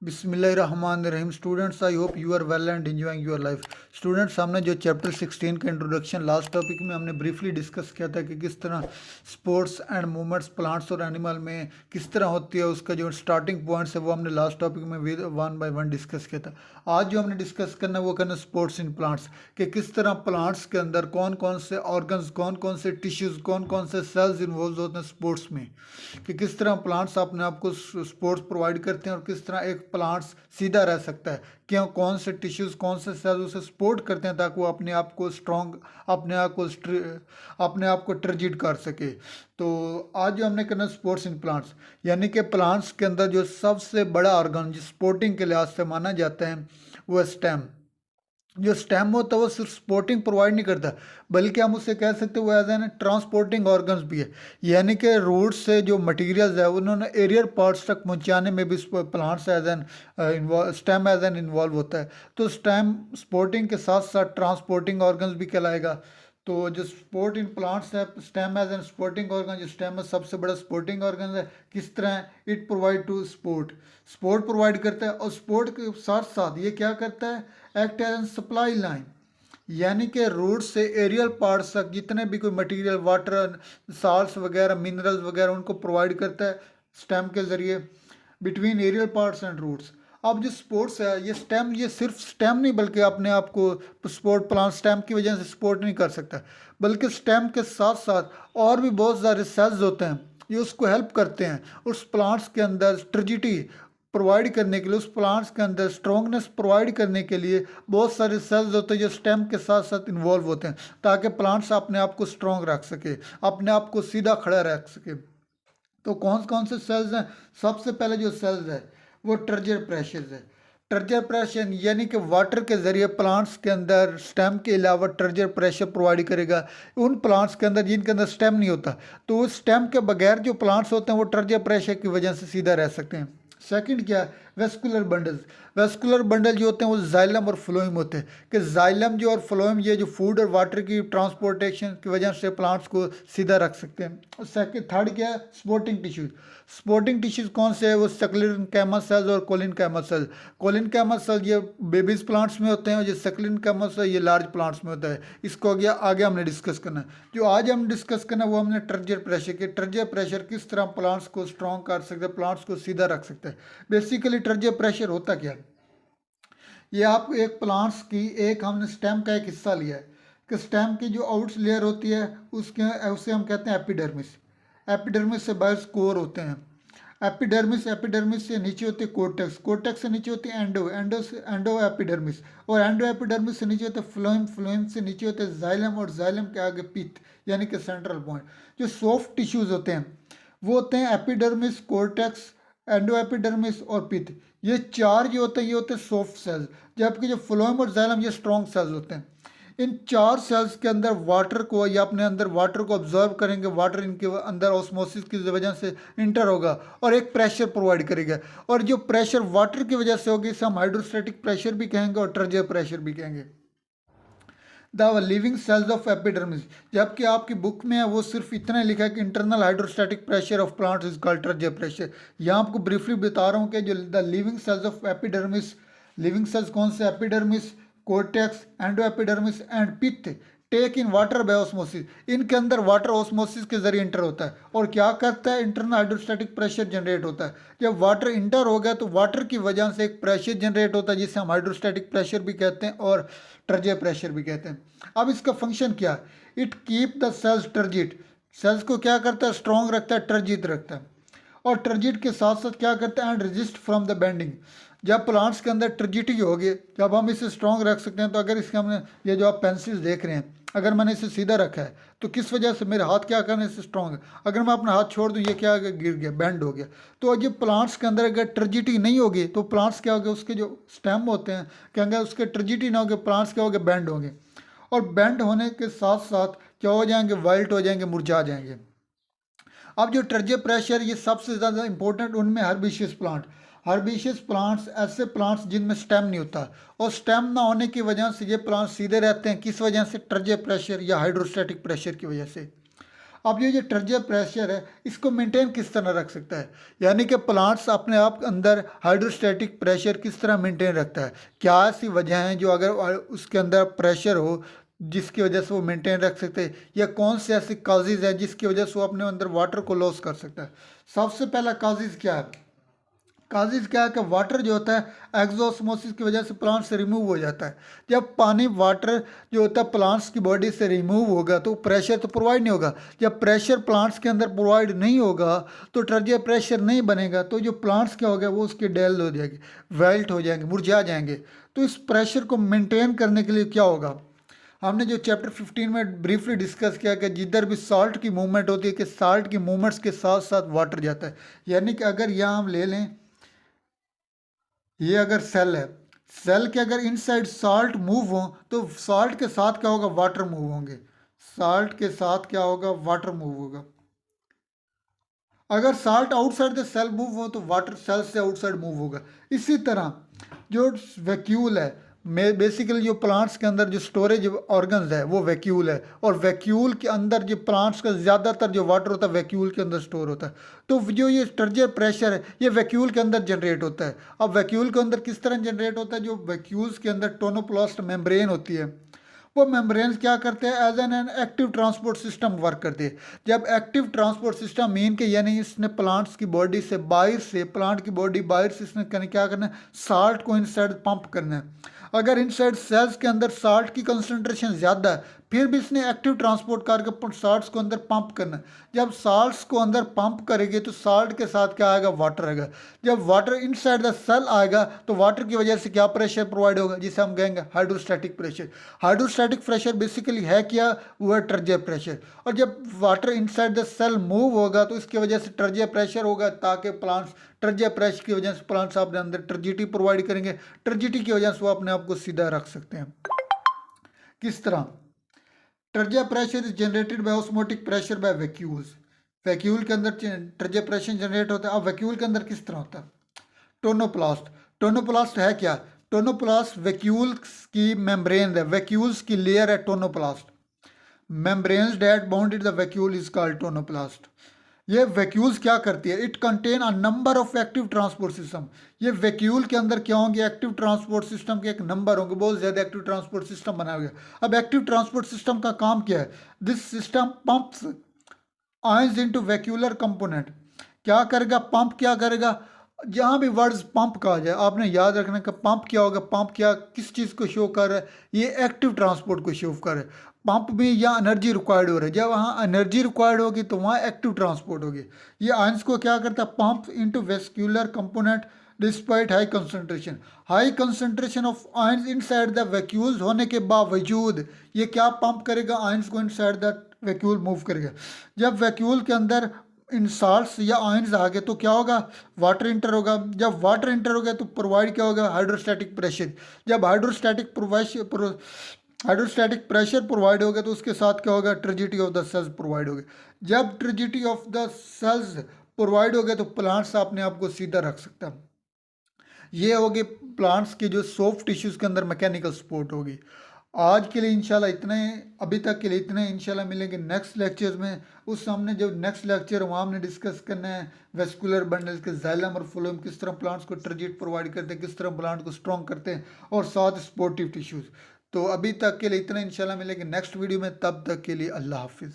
बिस्मिल्लाहिर्रहमानिर्रहीम। Students, I hope you are well and enjoying your life. Students, हमने जो chapter 16 का इंट्रोडक्शन लास्ट टॉपिक में हमने ब्रीफली डिस्कस किया था कि किस तरह स्पोर्ट्स एंड मूवमेंट्स प्लांट्स और एनिमल में किस तरह होती है, उसका जो स्टार्टिंग पॉइंट्स है वो हमने लास्ट टॉपिक में वन बाय वन डिस्कस किया था। आज जो हमने डिस्कस करना है वो करना स्पोर्ट्स इन प्लांट्स, कि किस तरह प्लांट्स के अंदर कौन कौन से ऑर्गन्स, कौन कौन से टिश्यूज़, कौन कौन से सेल्स इन्वॉल्व होते हैं स्पोर्ट्स में, कि किस तरह प्लांट्स अपने आप को स्पोर्ट्स प्रोवाइड करते हैं और किस तरह एक प्लांट्स सीधा रह सकता है, क्यों कौन से टिश्यूज़, कौन से सेल्स उसे सपोर्ट करते हैं ताकि वो अपने आप को स्ट्रॉन्ग, अपने आप को टर्जिट कर सके। तो आज जो हमने करना स्पोर्ट्स इन प्लांट्स, यानी कि प्लांट्स के अंदर जो सबसे बड़ा ऑर्गन जो स्पोर्टिंग के लिहाज से माना जाता है वो स्टेम। जो स्टेम होता है वो सिर्फ सपोर्टिंग प्रोवाइड नहीं करता, बल्कि हम उससे कह सकते हैं वो एज एन ट्रांसपोर्टिंग ऑर्गन्स भी है। यानी कि रूट से जो मटेरियल्स है उन्होंने एरियर पार्ट्स तक पहुंचाने में भी plants as an stem as an involve होता है। तो स्टेम सपोर्टिंग के साथ साथ ट्रांसपोर्टिंग ऑर्गन्स भी कहलाएगा। तो जो सपोर्ट इन प्लांट्स है, stem as an supporting organ, जो स्टेम है सबसे बड़ा सपोर्टिंग ऑर्गन है। किस तरह it provide to support provide करता है, और सपोर्ट के साथ साथ ये क्या करता है, act as an supply line, यानी कि रूट से एरियल पार्ट्स तक जितने भी कोई मटेरियल, वाटर, साल्ट्स वगैरह, मिनरल्स वगैरह उनको प्रोवाइड करता है स्टेम के ज़रिए between aerial parts and roots. अब जो स्पोर्ट्स है ये स्टेम, ये सिर्फ स्टेम नहीं बल्कि अपने आप को सपोर्ट, प्लांट स्टेम की वजह से सपोर्ट नहीं कर सकता, बल्कि स्टेम के साथ साथ और भी बहुत सारे सेल्स होते हैं जो उसको हेल्प करते हैं उस प्लांट्स के अंदर स्ट्रेजिटी प्रोवाइड करने के लिए, उस प्लांट्स के अंदर स्ट्रॉन्गनेस प्रोवाइड करने के लिए बहुत सारे सेल्स होते हैं जो स्टेम के साथ साथ इन्वॉल्व होते हैं ताकि प्लांट्स अपने आप को स्ट्रॉन्ग रख सके, अपने आप को सीधा खड़ा रख सके। तो कौन कौन से सेल्स हैं? सबसे पहले जो सेल्स है वो ट्रजर प्रेशर है। ट्रजर प्रेशर यानी कि वाटर के ज़रिए प्लांट्स के अंदर स्टेम के अलावा ट्रजर प्रेशर प्रोवाइड करेगा उन प्लांट्स के अंदर जिनके अंदर स्टेम नहीं होता। तो उस स्टेम के बगैर जो प्लांट्स होते हैं वो ट्रजर प्रेशर की वजह से सीधा रह सकते हैं। सेकंड क्या है? Vascular bundles. वेस्कुलर बंडल जो होते हैं वो जाइलम और फ्लोएम होते हैं, कि जाइलम जो और फ्लोएम ये जो फूड और वाटर की ट्रांसपोर्टेशन की वजह से प्लांट्स को सीधा रख सकते हैं। सेकंड थर्ड क्या है? Sporting tissues. स्पोर्टिंग टिश्यूज कौन से है? वो सक्लिन कैमा सेल्स और कोलिन कैमा सेल्स। कोलिन कैमा सेल्स ये बेबीज प्लांट्स में होते हैं, जो सक्लिन कैमा सेल ये लार्ज प्लांट्स में होता है। इसको आगे हमने डिस्कस करना है। जो आज हम डिस्कस करना है वो हमने ट्रजर प्रेशर के, ट्रजर प्रेशर किस तरह प्लांट्स को स्ट्रॉन्ग कर सकते हैं, प्लांट्स को सीधा रख सकते हैं। बेसिकली ट्रजर प्रेशर होता क्या है? ये आप एक प्लांट्स की एक हमने स्टेम का एक हिस्सा लिया है कि स्टेम की जो आउट्स लेयर होती है उसे हम कहते हैं एपिडर्मिस। एपिडर्मिस से बाहर कोर होते हैं। एपिडर्मिस से नीचे होती है कोर्टेक्स, कोर्टेक्स से नीचे होती है एंडो एपिडर्मिस, और एंडो एपिडर्मिस से नीचे होते हैं फ्लोएम, फ्लोएम से नीचे होते हैं जाइलम, और जाइलम के आगे पिथ यानी कि सेंट्रल पॉइंट। जो सॉफ्ट टिश्यूज होते हैं वो होते हैं एपिडर्मिस, कोर्टेक्स, एंडो एपिडर्मिस और पिथ। ये चार जो होते हैं ये होते हैं सॉफ्ट सेल्स, जबकि जो फ्लोएम और जाइलम ये स्ट्रॉन्ग सेल्स होते हैं। इन चार सेल्स के अंदर वाटर को या अपने अंदर वाटर को ऑब्जर्व करेंगे, वाटर इनके अंदर ऑस्मोसिस की वजह से इंटर होगा और एक प्रेशर प्रोवाइड करेगा, और जो प्रेशर वाटर की वजह से होगी इसे हम हाइड्रोस्टैटिक प्रेशर भी कहेंगे और ट्रजर प्रेशर भी कहेंगे। The living cells of epidermis, जबकि आपकी बुक में है वो सिर्फ इतना लिखा है कि internal hydrostatic pressure of plants is called turgor pressure. यहाँ आपको ब्रीफली बता रहा हूँ कि जो the living cells of epidermis, living cells कौन से? Epidermis, cortex, endodermis and pith take in water by osmosis. इनके अंदर वाटर ऑस्मोसिस के जरिए इंटर होता है और क्या करता है? इंटरनल हाइड्रोस्टैटिक प्रेशर जनरेट होता है। जब वाटर इंटर हो गया तो वाटर की वजह से एक प्रेशर जनरेट होता है जिसे हम हाइड्रोस्टैटिक प्रेशर भी कहते हैं और ट्रजर प्रेशर भी कहते हैं। अब इसका फंक्शन क्या है? It keep the cells turgid. Cells को क्या करता है? स्ट्रॉन्ग रखता है, टर्जित रखता है। और टर्जिट के साथ साथ क्या करता है? And resist from the bending. जब प्लांट्स के अंदर टर्जिटी होगी, जब हम इसे स्ट्रॉन्ग रख सकते हैं। तो अगर इसके हमने ये जो आप पेंसिल देख रहे हैं, अगर मैंने इसे सीधा रखा है तो किस वजह से? मेरे हाथ क्या करने से स्ट्रॉन्ग है। अगर मैं अपना हाथ छोड़ दूँ ये क्या गिर गया, बेंड हो गया। तो जब प्लांट्स के अंदर अगर टर्जिटी नहीं होगी तो प्लांट्स क्या होंगे? उसके जो स्टेम होते हैं क्या होंगे? उसके टर्जिटी ना होगे, प्लांट्स क्या होंगे? बेंड होंगे, और बेंड होने के साथ साथ क्या हो जाएंगे? वाइल्ट हो जाएंगे, मुरझा जाएंगे। अब जो ट्रजर प्रेशर ये सबसे ज़्यादा इंपॉर्टेंट उनमें हर्बिशियस प्लांट। हर्बिशियस प्लांट्स ऐसे प्लांट्स जिनमें स्टेम नहीं होता, और स्टेम ना होने की वजह से ये प्लांट्स सीधे रहते हैं। किस वजह से? ट्रजर प्रेशर या हाइड्रोस्टैटिक प्रेशर की वजह से। अब ये जो टर्जिया प्रेशर है इसको मेंटेन किस तरह रख सकता है, यानी कि प्लांट्स अपने आप अंदर हाइड्रोस्टैटिक प्रेशर किस तरह मेंटेन रखता है, क्या ऐसी वजह हैं जो अगर उसके अंदर प्रेशर हो जिसकी वजह से वो मेंटेन रख सकते हैं, या कौन से ऐसी काजेज है जिसकी वजह से वो अपने अंदर वाटर को लॉस कर सकता है। सबसे पहला काजेज क्या है, काजेज क्या है कि वाटर जो होता है एक्जोस्मोसिस की वजह से प्लांट से रिमूव हो जाता है। जब पानी वाटर जो होता है प्लांट्स की बॉडी से रिमूव होगा तो प्रेशर तो प्रोवाइड नहीं होगा। जब प्रेशर प्लांट्स के अंदर प्रोवाइड नहीं होगा तो टर्जिया प्रेशर नहीं बनेगा, तो जो प्लांट्स क्या होगा वो उसके डेल हो जाएंगे, वेल्ट हो जाएंगे, मुरझा जाएंगे। तो इस प्रेशर को मेंटेन करने के लिए क्या होगा, हमने जो चैप्टर 15 में ब्रीफली डिस्कस किया कि जिधर भी साल्ट की मूवमेंट होती है कि साल्ट की मूवमेंट्स के साथ साथ वाटर जाता है। यानी कि अगर यहाँ हम ले लें, ये अगर सेल है, सेल के अगर इनसाइड साल्ट मूव हो तो साल्ट के साथ क्या होगा, वाटर मूव होंगे, साल्ट के साथ क्या होगा, वाटर मूव होगा। अगर salt outside the cell move हो तो वाटर सेल से आउटसाइड मूव होगा। इसी तरह जो वैक्यूल है, बेसिकली जो प्लांट्स के अंदर जो स्टोरेज ऑर्गन्स है वो वैक्यूल है, और वैक्यूल के अंदर जो प्लांट्स का ज़्यादातर जो वाटर होता है वैक्यूल के अंदर स्टोर होता है। तो जो ये टर्जिया प्रेशर है ये वैक्यूल के अंदर जनरेट होता है। अब वैक्यूल के अंदर किस तरह जनरेट होता है, जो वैक्यूल्स के अंदर टोनोप्लास्ट मेम्ब्रेन होती है वो मेम्ब्रेन्स क्या करते हैं, as an active transport system work करते हैं। जब एक्टिव ट्रांसपोर्ट सिस्टम मीन के यानी इसने प्लांट्स की बॉडी से बाहर से, प्लांट की बॉडी बाहर से इसने क्या करना है, साल्ट को इनसाइड पंप करना है। अगर इनसाइड सेल्स के अंदर साल्ट की कंसंट्रेशन ज़्यादा है फिर भी इसने एक्टिव ट्रांसपोर्ट करके साल्ट्स को अंदर पंप करना है। जब साल्ट्स को अंदर पंप करेंगे तो साल्ट के साथ क्या आएगा, वाटर आएगा। जब वाटर इनसाइड द सेल आएगा तो वाटर की वजह से क्या प्रेशर प्रोवाइड होगा, जिसे हम कहेंगे hydrostatic pressure. Hydrostatic pressure basically है क्या, वो है टर्जिया प्रेशर। और जब water inside the cell move होगा तो इसकी वजह से टर्जिया प्रेशर होगा, ताकि प्लांट्स टर्जिया प्रेशर की वजह से प्लांट्स अपने अंदर टर्जिटी प्रोवाइड करेंगे। टर्जिटी की वजह से वो अपने आप को सीधा रख सकते हैं। किस तरह, turgor pressure is generated by osmotic pressure by vacuoles. Vacuole के अंदर टर्जिया प्रेशर जनरेट होता है। अब वैक्यूल के अंदर किस तरह होता है, टोनोप्लास्ट। टोनोप्लास्ट है क्या, टोनोप्लास्ट वैक्यूल्स की मेम्ब्रेन है, वैक्यूल्स की लेयर है tonoplast. Membranes that bounded the vacuole is called tonoplast. ये वैक्यूल्स क्या करती है, it contain a number of active transport system. ये वैक्यूल के अंदर क्या होंगे, एक्टिव ट्रांसपोर्ट सिस्टम के एक नंबर होंगे, बहुत ज़्यादा एक्टिव ट्रांसपोर्ट सिस्टम बनाया गया। अब एक्टिव ट्रांसपोर्ट सिस्टम का काम क्या है, this system pumps ions into vacuolar component. क्या करेगा, पंप क्या करेगा, जहाँ भी वर्ड्स पंप कहा जाए आपने याद रखना कि पंप क्या होगा, पंप क्या किस चीज़ को शो कर रहा है, ये एक्टिव ट्रांसपोर्ट को शो कर रहा है। पंप में या एनर्जी रिक्वायर्ड हो रहा है, जब वहाँ एनर्जी रिक्वायर्ड होगी तो वहाँ एक्टिव ट्रांसपोर्ट होगी। ये आयंस को क्या करता है, pump into vascular component despite high concentration. High concentration of ions inside the vacuoles होने के बावजूद ये क्या पंप करेगा, आयंस को इनसाइड द वैक्यूल मूव करेगा। जब वैक्यूल के अंदर इन साल्ट्स या आयंस आ गए तो क्या होगा, वाटर इंटर होगा। जब वाटर इंटर होगा तो प्रोवाइड क्या होगा, हाइड्रोस्टैटिक प्रेशर। जब हाइड्रोस्टैटिक प्रेशर प्रोवाइड होगा तो उसके साथ क्या होगा, ट्रिजिडिटी ऑफ द सेल्स प्रोवाइड होगी। जब ट्रिजिडिटी ऑफ द सेल्स प्रोवाइड हो गया तो प्लांट्स अपने आप को सीधा रख सकता है। ये होगी प्लांट्स की जो सॉफ्ट टिश्यूज़ के अंदर मैकेनिकल सपोर्ट होगी। आज के लिए इंशाल्लाह इतने, अभी तक के लिए इतने। इंशाल्लाह मिलेंगे नेक्स्ट लेक्चर में। उस सामने जो नेक्स्ट लेक्चर वहाँ हमने डिस्कस करना है वेस्कुलर बंडल्स के जाइलम और फ्लोएम किस तरह प्लांट्स को ट्रिजिड प्रोवाइड करते हैं, किस तरह प्लांट को स्ट्रॉन्ग करते हैं, और साथ स्पोर्टिव टिश्यूज़। तो अभी तक के लिए इतना, इंशाल्लाह मिलेंगे नेक्स्ट वीडियो में। तब तक के लिए अल्लाह हाफिज़।